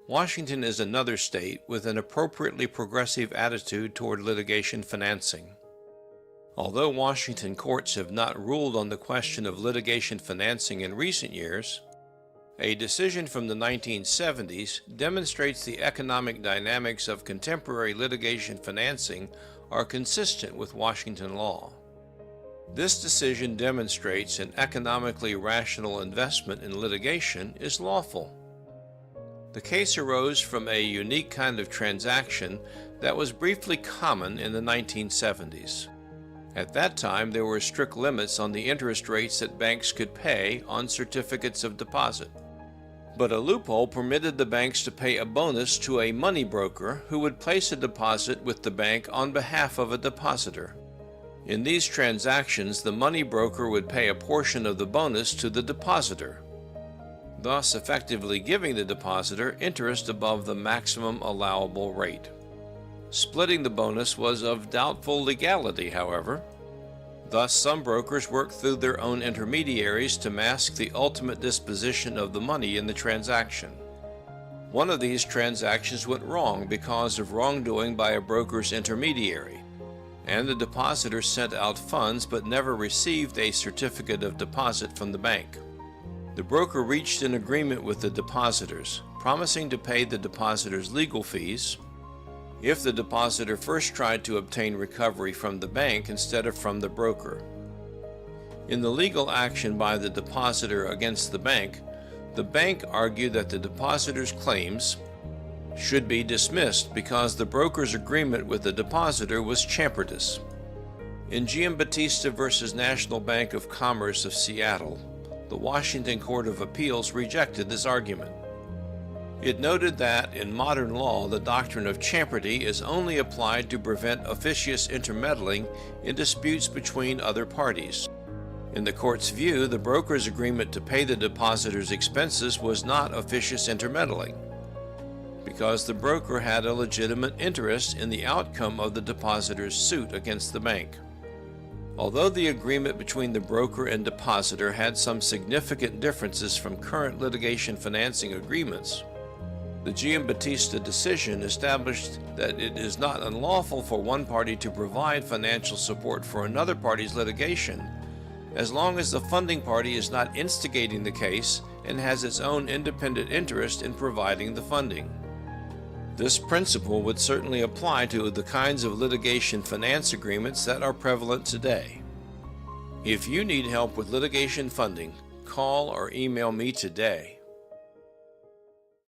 Washington is another state with an appropriately progressive attitude toward litigation financing. Although Washington courts have not ruled on the question of litigation financing in recent years, a decision from the 1970s demonstrates the economic dynamics of contemporary litigation financing are consistent with Washington law. This decision demonstrates an economically rational investment in litigation is lawful. The case arose from a unique kind of transaction that was briefly common in the 1970s. At that time, there were strict limits on the interest rates that banks could pay on certificates of deposit. But a loophole permitted the banks to pay a bonus to a money broker who would place a deposit with the bank on behalf of a depositor. In these transactions, the money broker would pay a portion of the bonus to the depositor, thus effectively giving the depositor interest above the maximum allowable rate. Splitting the bonus was of doubtful legality, however. Thus, some brokers worked through their own intermediaries to mask the ultimate disposition of the money in the transaction. One of these transactions went wrong because of wrongdoing by a broker's intermediary, and the depositor sent out funds but never received a certificate of deposit from the bank. The broker reached an agreement with the depositors, promising to pay the depositors' legal fees if the depositor first tried to obtain recovery from the bank instead of from the broker. In the legal action by the depositor against the bank argued that the depositor's claims should be dismissed because the broker's agreement with the depositor was champertus. In Giambattista v. National Bank of Commerce of Seattle, the Washington Court of Appeals rejected this argument. It noted that in modern law, the doctrine of champerty is only applied to prevent officious intermeddling in disputes between other parties. In the court's view, the broker's agreement to pay the depositor's expenses was not officious intermeddling, because the broker had a legitimate interest in the outcome of the depositor's suit against the bank. Although the agreement between the broker and depositor had some significant differences from current litigation financing agreements, the Giambattista decision established that it is not unlawful for one party to provide financial support for another party's litigation, as long as the funding party is not instigating the case and has its own independent interest in providing the funding. This principle would certainly apply to the kinds of litigation finance agreements that are prevalent today. If you need help with litigation funding, call or email me today.